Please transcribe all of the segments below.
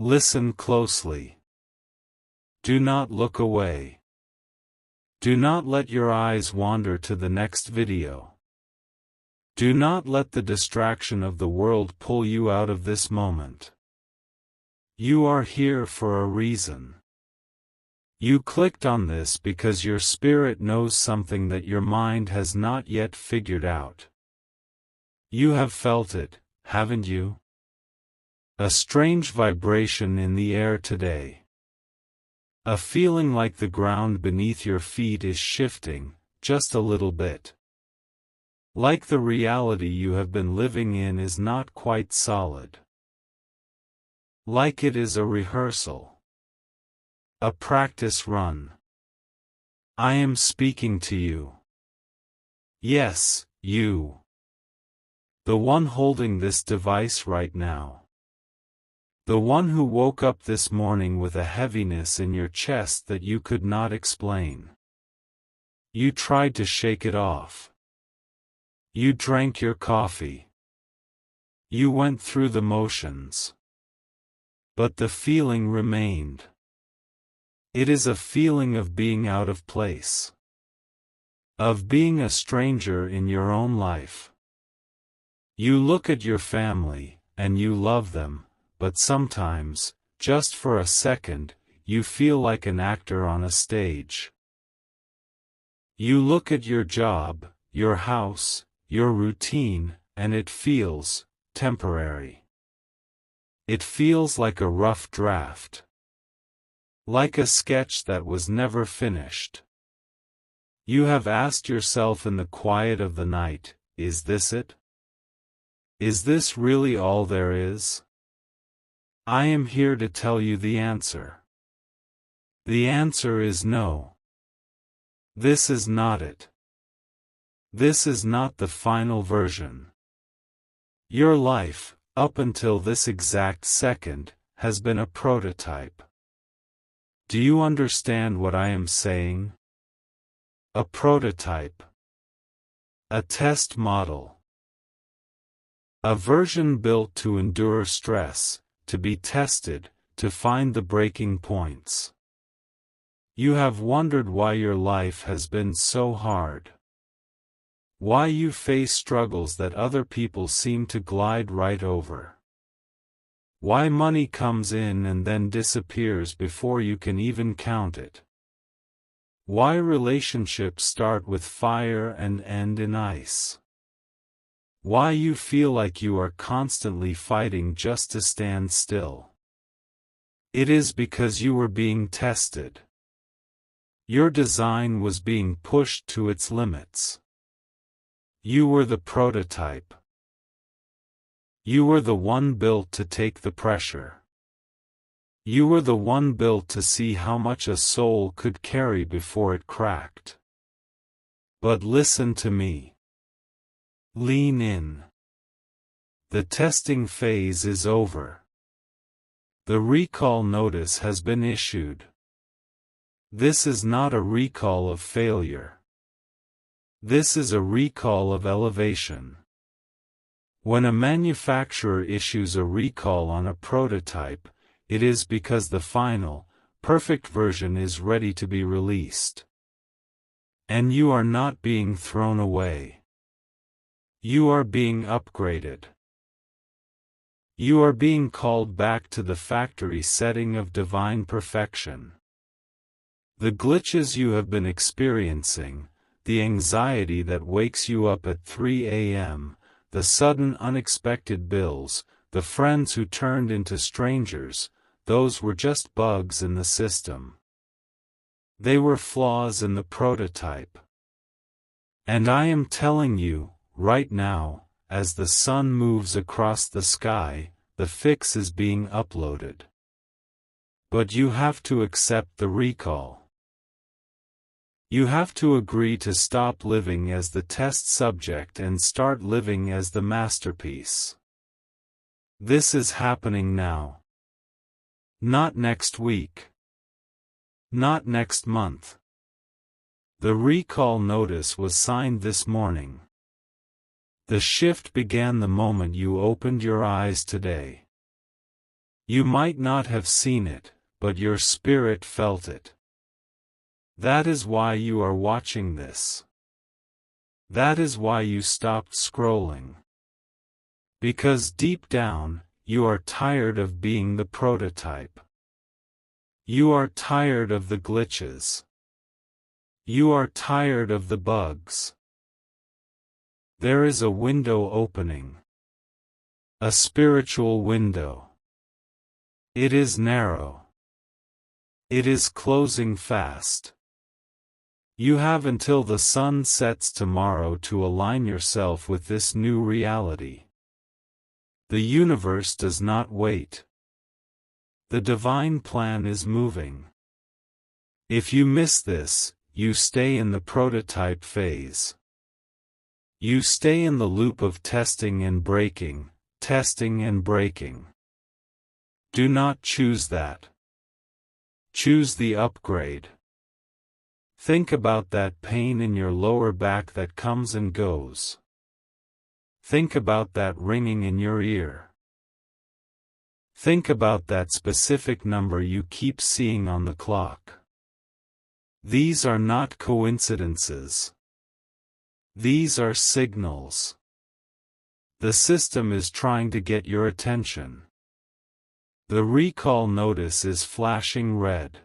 Listen closely. Do not look away. Do not let your eyes wander to the next video. Do not let the distraction of the world pull you out of this moment. You are here for a reason. You clicked on this because your spirit knows something that your mind has not yet figured out. You have felt it, haven't you? A strange vibration in the air today. A feeling like the ground beneath your feet is shifting, just a little bit. Like the reality you have been living in is not quite solid. Like it is a rehearsal. A practice run. I am speaking to you. Yes, you. The one holding this device right now. The one who woke up this morning with a heaviness in your chest that you could not explain. You tried to shake it off. You drank your coffee. You went through the motions. But the feeling remained. It is a feeling of being out of place. Of being a stranger in your own life. You look at your family, and you love them, but sometimes, just for a second, you feel like an actor on a stage. You look at your job, your house, your routine, and it feels temporary. It feels like a rough draft. Like a sketch that was never finished. You have asked yourself in the quiet of the night, is this it? Is this really all there is? I am here to tell you the answer. The answer is no. This is not it. This is not the final version. Your life, up until this exact second, has been a prototype. Do you understand what I am saying? A prototype. A test model. A version built to endure stress, to be tested, to find the breaking points. You have wondered why your life has been so hard. Why you face struggles that other people seem to glide right over. Why money comes in and then disappears before you can even count it. Why relationships start with fire and end in ice. Why you feel like you are constantly fighting just to stand still. It is because you were being tested. Your design was being pushed to its limits. You were the prototype. You were the one built to take the pressure. You were the one built to see how much a soul could carry before it cracked. But listen to me. Lean in. The testing phase is over. The recall notice has been issued. This is not a recall of failure. This is a recall of elevation. When a manufacturer issues a recall on a prototype, it is because the final, perfect version is ready to be released. And you are not being thrown away. You are being upgraded. You are being called back to the factory setting of divine perfection. The glitches you have been experiencing, the anxiety that wakes you up at 3 a.m., the sudden unexpected bills, the friends who turned into strangers, those were just bugs in the system. They were flaws in the prototype. And I am telling you, right now, as the sun moves across the sky, the fix is being uploaded. But you have to accept the recall. You have to agree to stop living as the test subject and start living as the masterpiece. This is happening now. Not next week. Not next month. The recall notice was signed this morning. The shift began the moment you opened your eyes today. You might not have seen it, but your spirit felt it. That is why you are watching this. That is why you stopped scrolling. Because deep down, you are tired of being the prototype. You are tired of the glitches. You are tired of the bugs. There is a window opening. A spiritual window. It is narrow. It is closing fast. You have until the sun sets tomorrow to align yourself with this new reality. The universe does not wait. The divine plan is moving. If you miss this, you stay in the prototype phase. You stay in the loop of testing and breaking, testing and breaking. Do not choose that. Choose the upgrade. Think about that pain in your lower back that comes and goes. Think about that ringing in your ear. Think about that specific number you keep seeing on the clock. These are not coincidences. These are signals. The system is trying to get your attention. The recall notice is flashing red.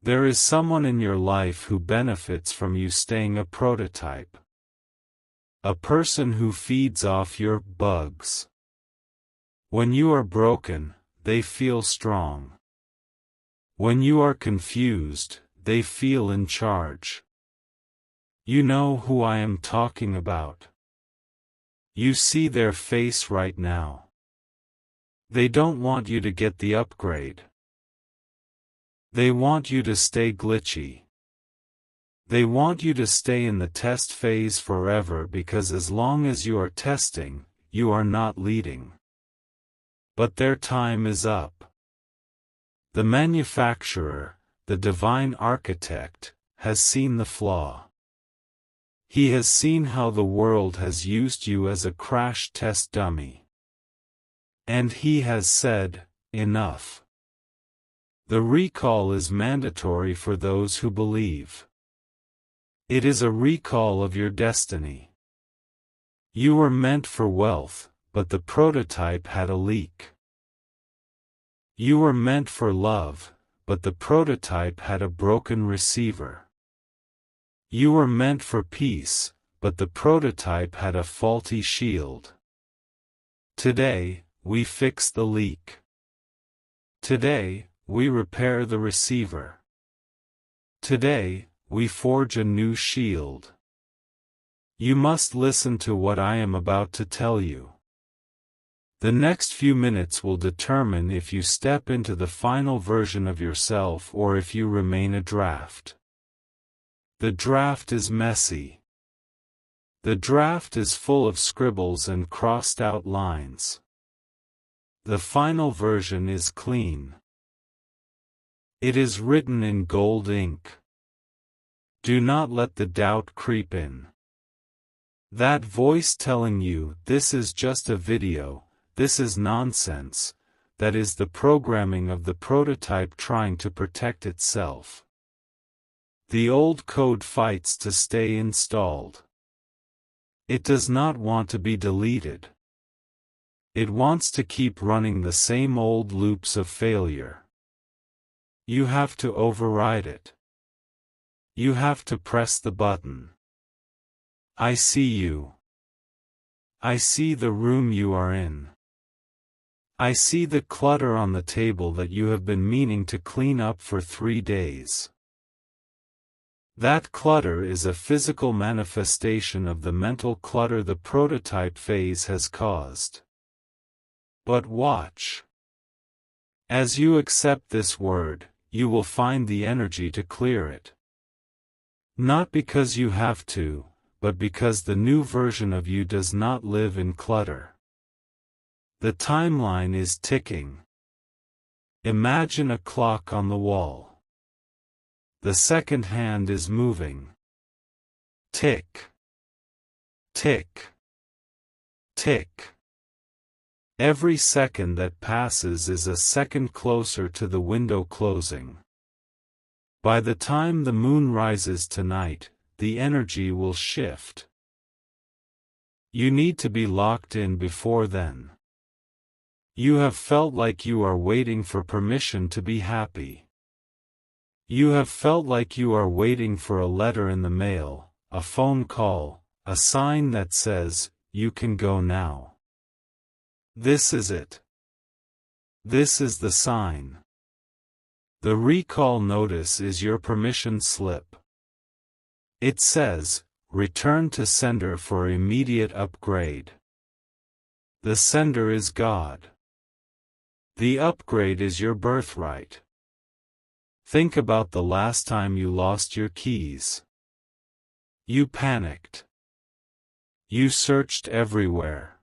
There is someone in your life who benefits from you staying a prototype. A person who feeds off your bugs. When you are broken, they feel strong. When you are confused, they feel in charge. You know who I am talking about. You see their face right now. They don't want you to get the upgrade. They want you to stay glitchy. They want you to stay in the test phase forever because as long as you are testing, you are not leading. But their time is up. The manufacturer, the divine architect, has seen the flaw. He has seen how the world has used you as a crash test dummy. And he has said, enough. The recall is mandatory for those who believe. It is a recall of your destiny. You were meant for wealth, but the prototype had a leak. You were meant for love, but the prototype had a broken receiver. You were meant for peace, but the prototype had a faulty shield. Today, we fix the leak. Today, we repair the receiver. Today, we forge a new shield. You must listen to what I am about to tell you. The next few minutes will determine if you step into the final version of yourself or if you remain a draft. The draft is messy. The draft is full of scribbles and crossed out lines. The final version is clean. It is written in gold ink. Do not let the doubt creep in. That voice telling you, this is just a video, this is nonsense, that is the programming of the prototype trying to protect itself. The old code fights to stay installed. It does not want to be deleted. It wants to keep running the same old loops of failure. You have to override it. You have to press the button. I see you. I see the room you are in. I see the clutter on the table that you have been meaning to clean up for 3 days. That clutter is a physical manifestation of the mental clutter the prototype phase has caused. But watch. As you accept this word, you will find the energy to clear it. Not because you have to, but because the new version of you does not live in clutter. The timeline is ticking. Imagine a clock on the wall. The second hand is moving. Tick. Tick. Tick. Every second that passes is a second closer to the window closing. By the time the moon rises tonight, the energy will shift. You need to be locked in before then. You have felt like you are waiting for permission to be happy. You have felt like you are waiting for a letter in the mail, a phone call, a sign that says, "You can go now." This is it. This is the sign. The recall notice is your permission slip. It says, "Return to sender for immediate upgrade." The sender is God. The upgrade is your birthright. Think about the last time you lost your keys. You panicked. You searched everywhere.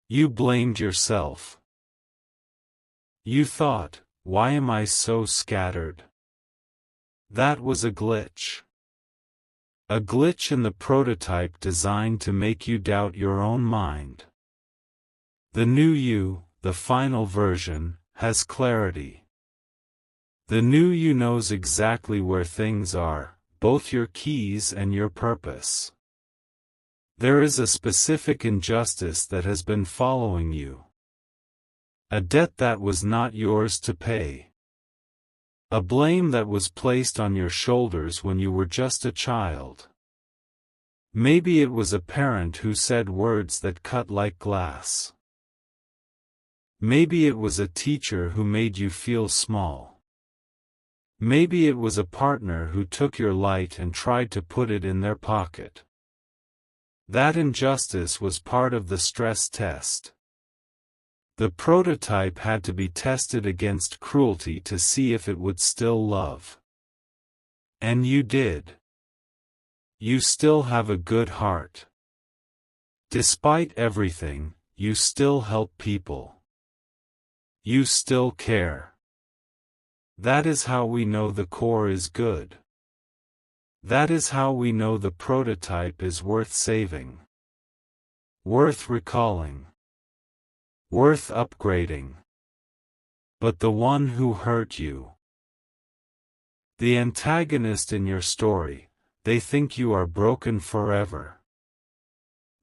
You blamed yourself. You thought, "Why am I so scattered?" That was a glitch. A glitch in the prototype designed to make you doubt your own mind. The new you, the final version, has clarity. The new you knows exactly where things are, both your keys and your purpose. There is a specific injustice that has been following you. A debt that was not yours to pay. A blame that was placed on your shoulders when you were just a child. Maybe it was a parent who said words that cut like glass. Maybe it was a teacher who made you feel small. Maybe it was a partner who took your light and tried to put it in their pocket. That injustice was part of the stress test. The prototype had to be tested against cruelty to see if it would still love. And you did. You still have a good heart. Despite everything, you still help people. You still care. That is how we know the core is good. That is how we know the prototype is worth saving. Worth recalling. Worth upgrading. But the one who hurt you. The antagonist in your story, they think you are broken forever.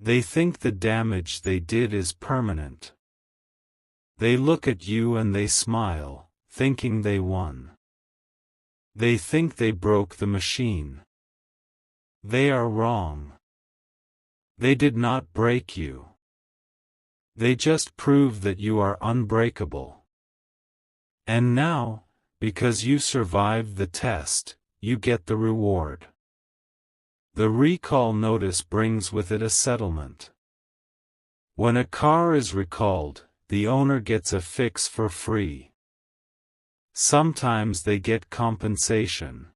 They think the damage they did is permanent. They look at you and they smile, thinking they won. They think they broke the machine. They are wrong. They did not break you. They just prove that you are unbreakable. And now, because you survived the test, you get the reward. The recall notice brings with it a settlement. When a car is recalled, the owner gets a fix for free. Sometimes they get compensation.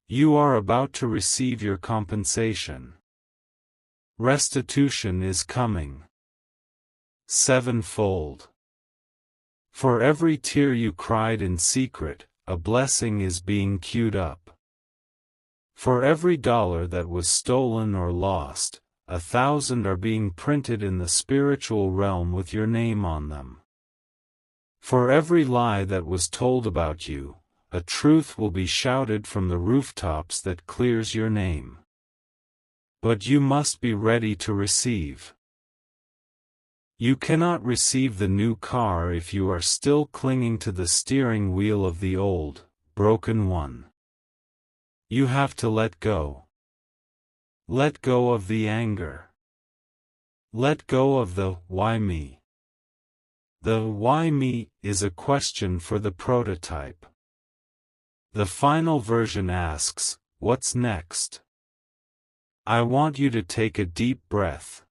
You are about to receive your compensation. Restitution is coming. Sevenfold. For every tear you cried in secret, a blessing is being queued up. For every dollar that was stolen or lost, 1,000 are being printed in the spiritual realm with your name on them. For every lie that was told about you, a truth will be shouted from the rooftops that clears your name. But you must be ready to receive. You cannot receive the new car if you are still clinging to the steering wheel of the old, broken one. You have to let go. Let go of the anger. Let go of the "why me?" The "why me" is a question for the prototype. The final version asks, "What's next?" I want you to take a deep breath.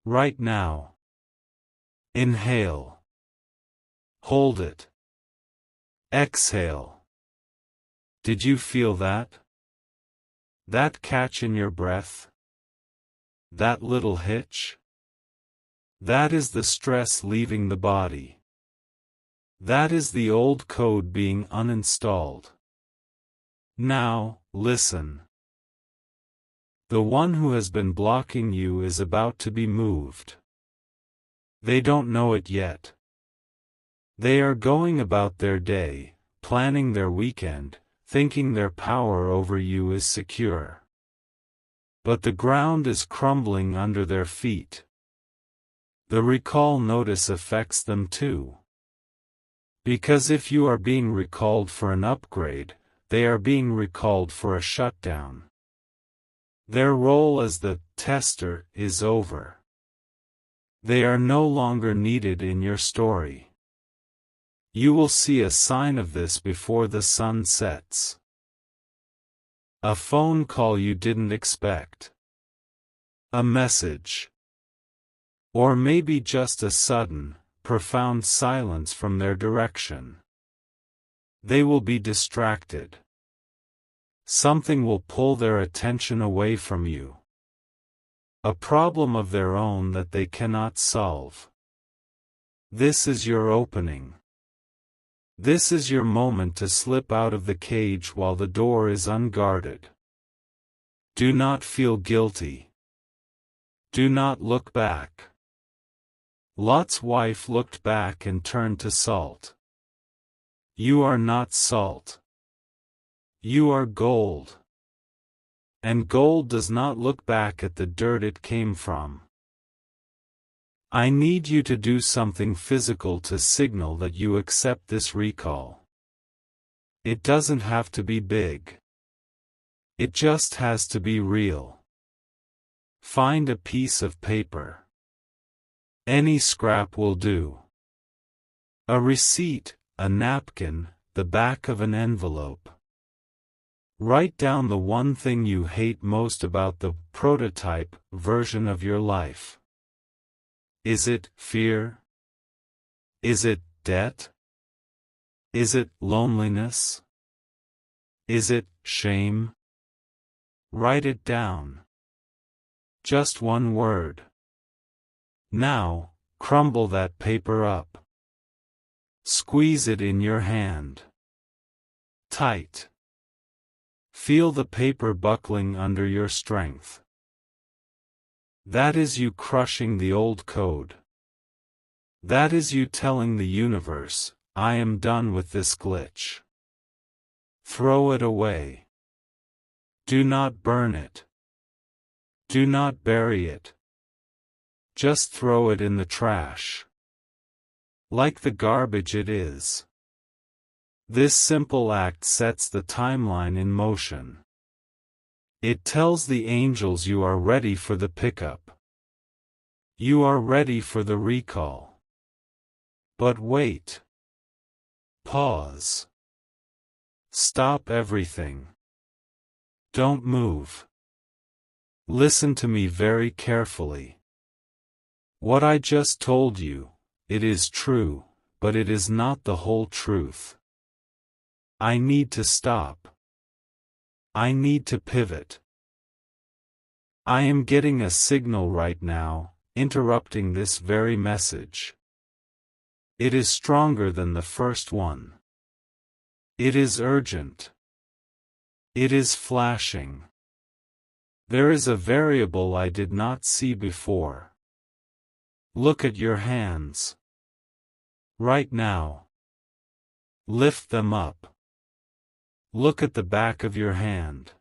Right now. Inhale. Hold it. Exhale. Did you feel that? That catch in your breath? That little hitch? That is the stress leaving the body. That is the old code being uninstalled. Now, listen. The one who has been blocking you is about to be moved. They don't know it yet. They are going about their day, planning their weekend, thinking their power over you is secure. But the ground is crumbling under their feet. The recall notice affects them too. Because if you are being recalled for an upgrade, they are being recalled for a shutdown. Their role as the tester is over. They are no longer needed in your story. You will see a sign of this before the sun sets. A phone call you didn't expect. A message. Or maybe just a sudden, profound silence from their direction. They will be distracted. Something will pull their attention away from you. A problem of their own that they cannot solve. This is your opening. This is your moment to slip out of the cage while the door is unguarded. Do not feel guilty. Do not look back. Lot's wife looked back and turned to salt. You are not salt. You are gold. And gold does not look back at the dirt it came from. I need you to do something physical to signal that you accept this recall. It doesn't have to be big. It just has to be real. Find a piece of paper. Any scrap will do. A receipt, a napkin, the back of an envelope. Write down the one thing you hate most about the prototype version of your life. Is it fear? Is it debt? Is it loneliness? Is it shame? Write it down. Just one word. Now, crumble that paper up. Squeeze it in your hand. Tight. Feel the paper buckling under your strength. That is you crushing the old code. That is you telling the universe, I am done with this glitch. Throw it away. Do not burn it. Do not bury it. Just throw it in the trash. Like the garbage it is. This simple act sets the timeline in motion. It tells the angels you are ready for the pickup. You are ready for the recall. But wait. Pause. Stop everything. Don't move. Listen to me very carefully. What I just told you, it is true, but it is not the whole truth. I need to stop. I need to pivot. I am getting a signal right now, interrupting this very message. It is stronger than the first one. It is urgent. It is flashing. There is a variable I did not see before. Look at your hands. Right now. Lift them up. Look at the back of your hand.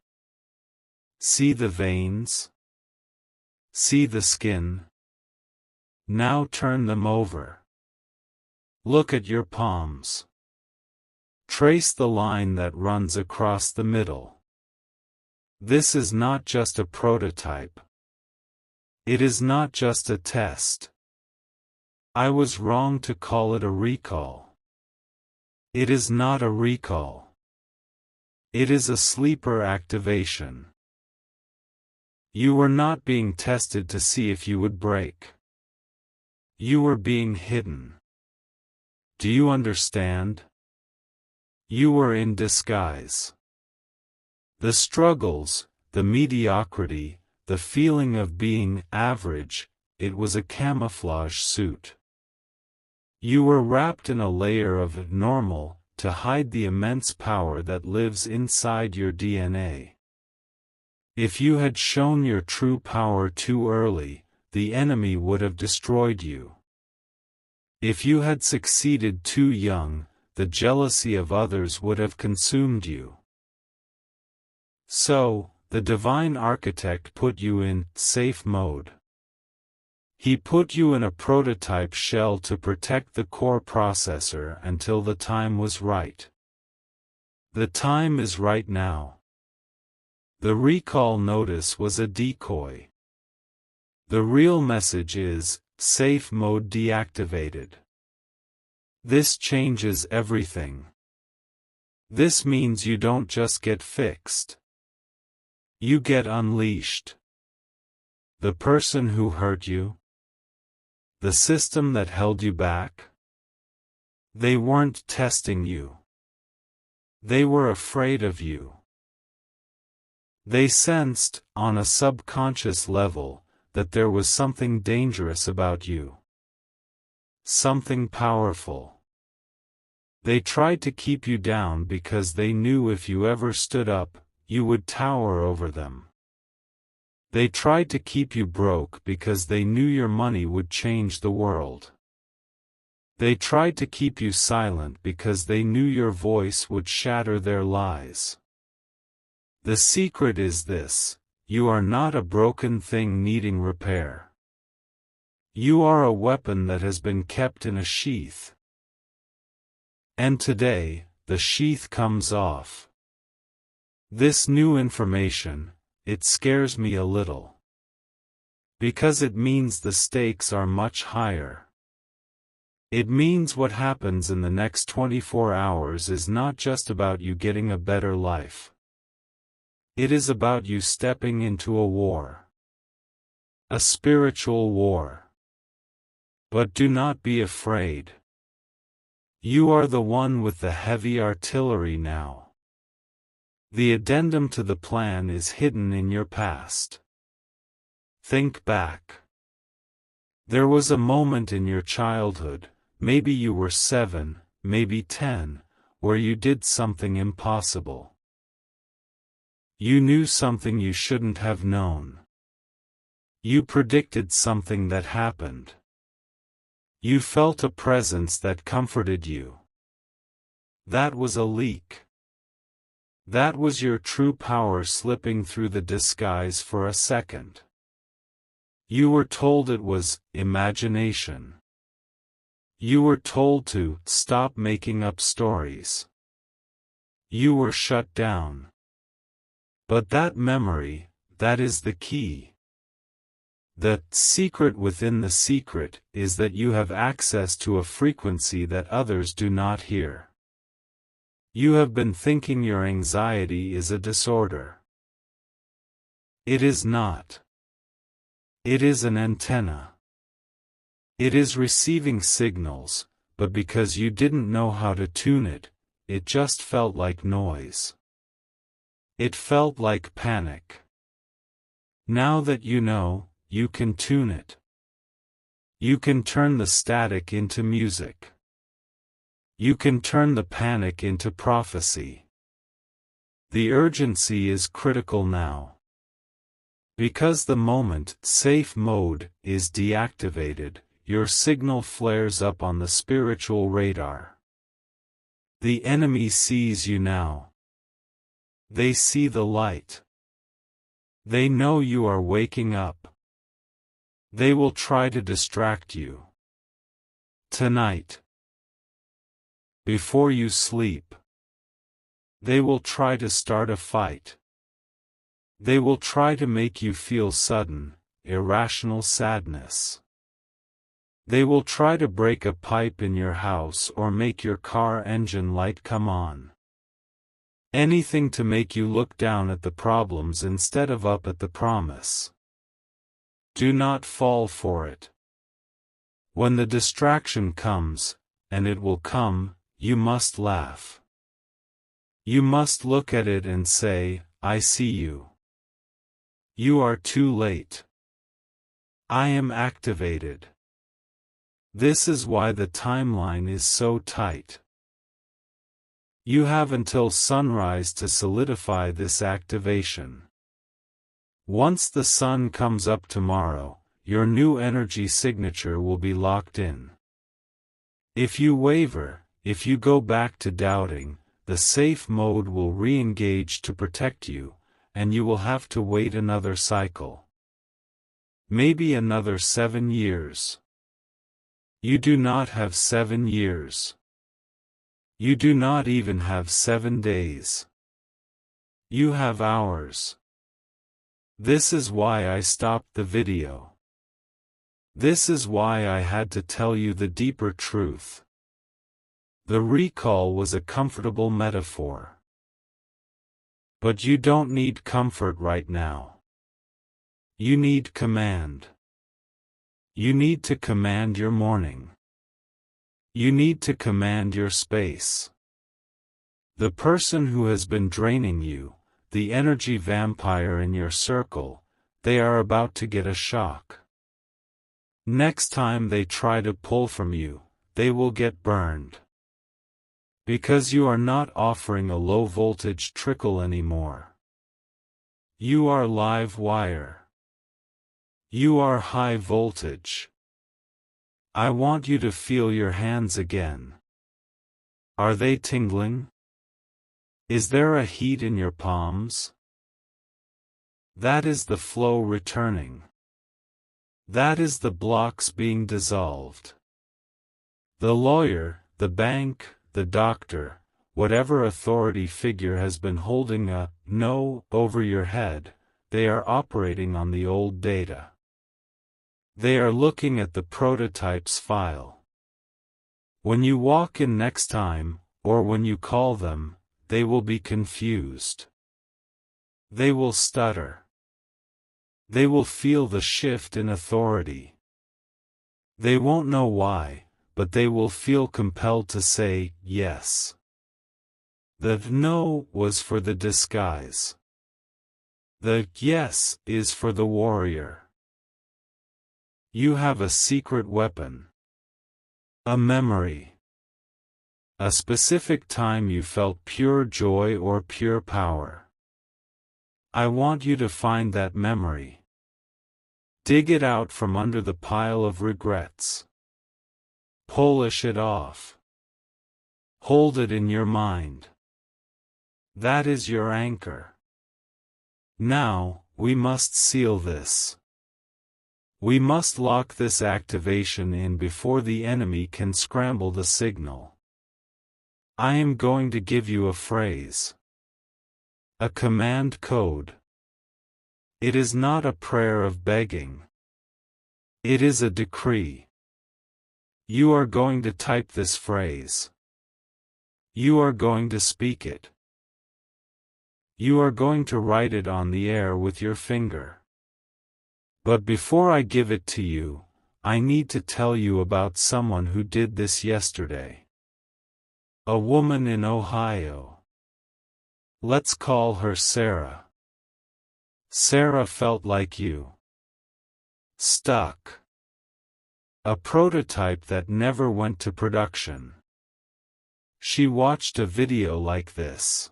See the veins? See the skin? Now turn them over. Look at your palms. Trace the line that runs across the middle. This is not just a prototype. It is not just a test. I was wrong to call it a recall. It is not a recall. It is a sleeper activation. You were not being tested to see if you would break. You were being hidden. Do you understand? You were in disguise. The struggles, the mediocrity, the feeling of being average, it was a camouflage suit. You were wrapped in a layer of normal, to hide the immense power that lives inside your DNA. If you had shown your true power too early, the enemy would have destroyed you. If you had succeeded too young, the jealousy of others would have consumed you. So, the divine architect put you in safe mode. He put you in a prototype shell to protect the core processor until the time was right. The time is right now. The recall notice was a decoy. The real message is, safe mode deactivated. This changes everything. This means you don't just get fixed. You get unleashed. The person who hurt you? The system that held you back? They weren't testing you. They were afraid of you. They sensed, on a subconscious level, that there was something dangerous about you. Something powerful. They tried to keep you down because they knew if you ever stood up, you would tower over them. They tried to keep you broke because they knew your money would change the world. They tried to keep you silent because they knew your voice would shatter their lies. The secret is this: you are not a broken thing needing repair. You are a weapon that has been kept in a sheath. And today, the sheath comes off. This new information, it scares me a little. Because it means the stakes are much higher. It means what happens in the next 24 hours is not just about you getting a better life. It is about you stepping into a war. A spiritual war. But do not be afraid. You are the one with the heavy artillery now. The addendum to the plan is hidden in your past. Think back. There was a moment in your childhood, maybe you were 7, maybe 10, where you did something impossible. You knew something you shouldn't have known. You predicted something that happened. You felt a presence that comforted you. That was a leak. That was your true power slipping through the disguise for a second. You were told it was imagination. You were told to stop making up stories. You were shut down. But that memory, that is the key. The secret within the secret is that you have access to a frequency that others do not hear. You have been thinking your anxiety is a disorder. It is not. It is an antenna. It is receiving signals, but because you didn't know how to tune it, it just felt like noise. It felt like panic. Now that you know, you can tune it. You can turn the static into music. You can turn the panic into prophecy. The urgency is critical now. Because the moment safe mode is deactivated, your signal flares up on the spiritual radar. The enemy sees you now. They see the light. They know you are waking up. They will try to distract you. Tonight. Before you sleep. They will try to start a fight. They will try to make you feel sudden, irrational sadness. They will try to break a pipe in your house or make your car engine light come on. Anything to make you look down at the problems instead of up at the promise. Do not fall for it. When the distraction comes, and it will come, you must laugh. You must look at it and say, I see you. You are too late. I am activated. This is why the timeline is so tight. You have until sunrise to solidify this activation. Once the sun comes up tomorrow, your new energy signature will be locked in. If you waver, if you go back to doubting, the safe mode will re-engage to protect you, and you will have to wait another cycle. Maybe another 7 years. You do not have 7 years. You do not even have 7 days. You have hours. This is why I stopped the video. This is why I had to tell you the deeper truth. The recall was a comfortable metaphor. But you don't need comfort right now. You need command. You need to command your morning. You need to command your space. The person who has been draining you, the energy vampire in your circle, they are about to get a shock. Next time they try to pull from you, they will get burned. Because you are not offering a low-voltage trickle anymore. You are live wire. You are high voltage. I want you to feel your hands again. Are they tingling? Is there a heat in your palms? That is the flow returning. That is the blocks being dissolved. The lawyer, the bank, the doctor, whatever authority figure has been holding a no over your head, they are operating on the old data. They are looking at the prototype's file. When you walk in next time, or when you call them, they will be confused. They will stutter. They will feel the shift in authority. They won't know why, but they will feel compelled to say yes. The no was for the disguise. The yes is for the warrior. You have a secret weapon. A memory. A specific time you felt pure joy or pure power. I want you to find that memory. Dig it out from under the pile of regrets. Polish it off. Hold it in your mind. That is your anchor. Now, we must seal this. We must lock this activation in before the enemy can scramble the signal. I am going to give you a phrase. A command code. It is not a prayer of begging. It is a decree. You are going to type this phrase. You are going to speak it. You are going to write it on the air with your finger. But before I give it to you, I need to tell you about someone who did this yesterday. A woman in Ohio. Let's call her Sarah. Sarah felt like you. Stuck. A prototype that never went to production. She watched a video like this.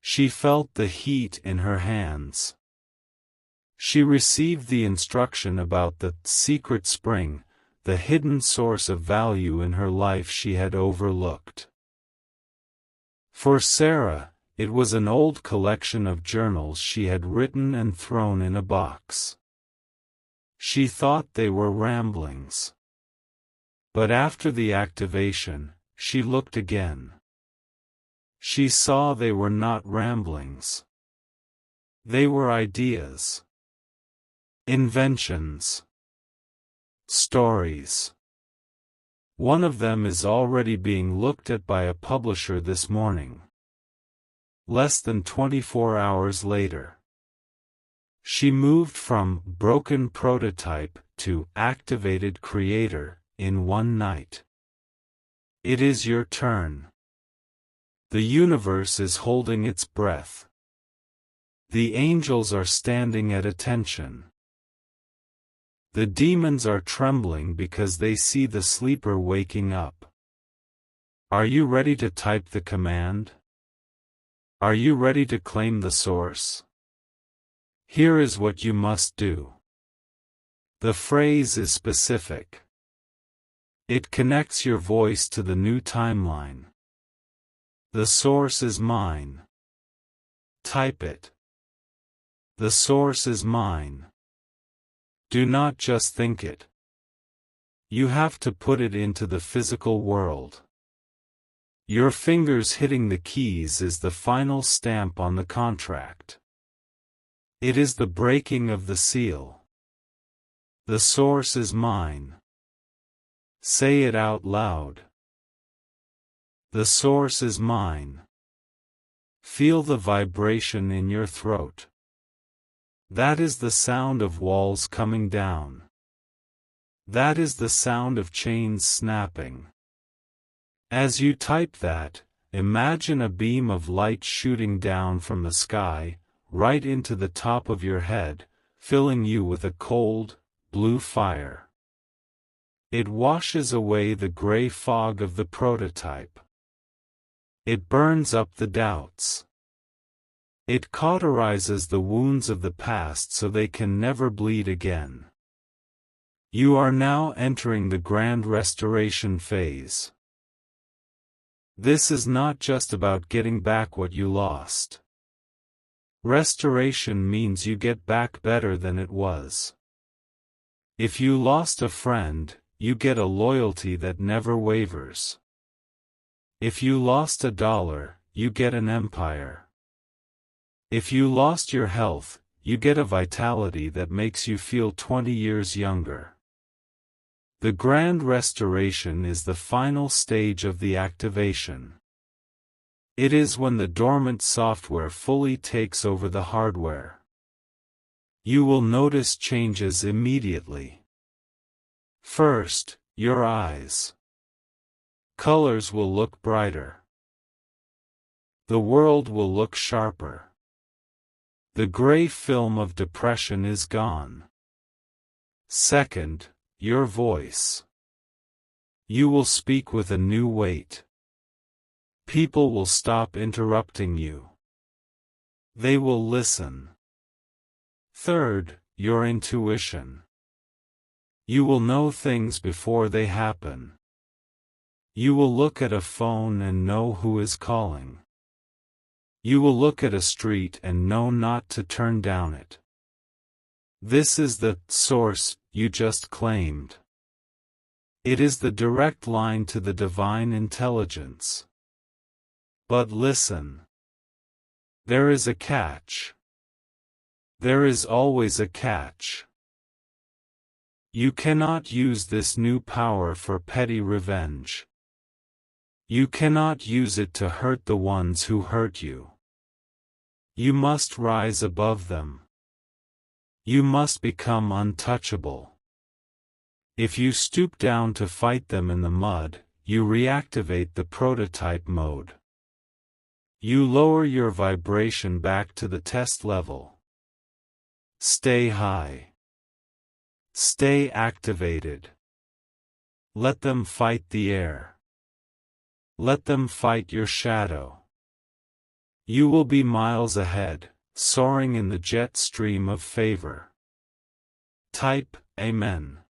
She felt the heat in her hands. She received the instruction about the secret spring, the hidden source of value in her life she had overlooked. For Sarah, it was an old collection of journals she had written and thrown in a box. She thought they were ramblings. But after the activation, she looked again. She saw they were not ramblings. They were ideas. Inventions. Stories. One of them is already being looked at by a publisher this morning. Less than 24 hours later. She moved from broken prototype to activated creator in one night. It is your turn. The universe is holding its breath. The angels are standing at attention. The demons are trembling because they see the sleeper waking up. Are you ready to type the command? Are you ready to claim the source? Here is what you must do. The phrase is specific. It connects your voice to the new timeline. The source is mine. Type it. The source is mine. Do not just think it. You have to put it into the physical world. Your fingers hitting the keys is the final stamp on the contract. It is the breaking of the seal. The source is mine. Say it out loud. The source is mine. Feel the vibration in your throat. That is the sound of walls coming down. That is the sound of chains snapping. As you type that, imagine a beam of light shooting down from the sky, right into the top of your head, filling you with a cold, blue fire. It washes away the gray fog of the prototype. It burns up the doubts. It cauterizes the wounds of the past so they can never bleed again. You are now entering the grand restoration phase. This is not just about getting back what you lost. Restoration means you get back better than it was. If you lost a friend, you get a loyalty that never wavers. If you lost $1, you get an empire. If you lost your health, you get a vitality that makes you feel 20 years younger. The grand restoration is the final stage of the activation. It is when the dormant software fully takes over the hardware. You will notice changes immediately. First, your eyes. Colors will look brighter. The world will look sharper. The gray film of depression is gone. Second, your voice. You will speak with a new weight. People will stop interrupting you. They will listen. Third, your intuition. You will know things before they happen. You will look at a phone and know who is calling. You will look at a street and know not to turn down it. This is the source you just claimed. It is the direct line to the divine intelligence. But listen. There is a catch. There is always a catch. You cannot use this new power for petty revenge. You cannot use it to hurt the ones who hurt you. You must rise above them. You must become untouchable. If you stoop down to fight them in the mud, you reactivate the prototype mode. You lower your vibration back to the test level. Stay high. Stay activated. Let them fight the air. Let them fight your shadow. You will be miles ahead, soaring in the jet stream of favor. Type, Amen.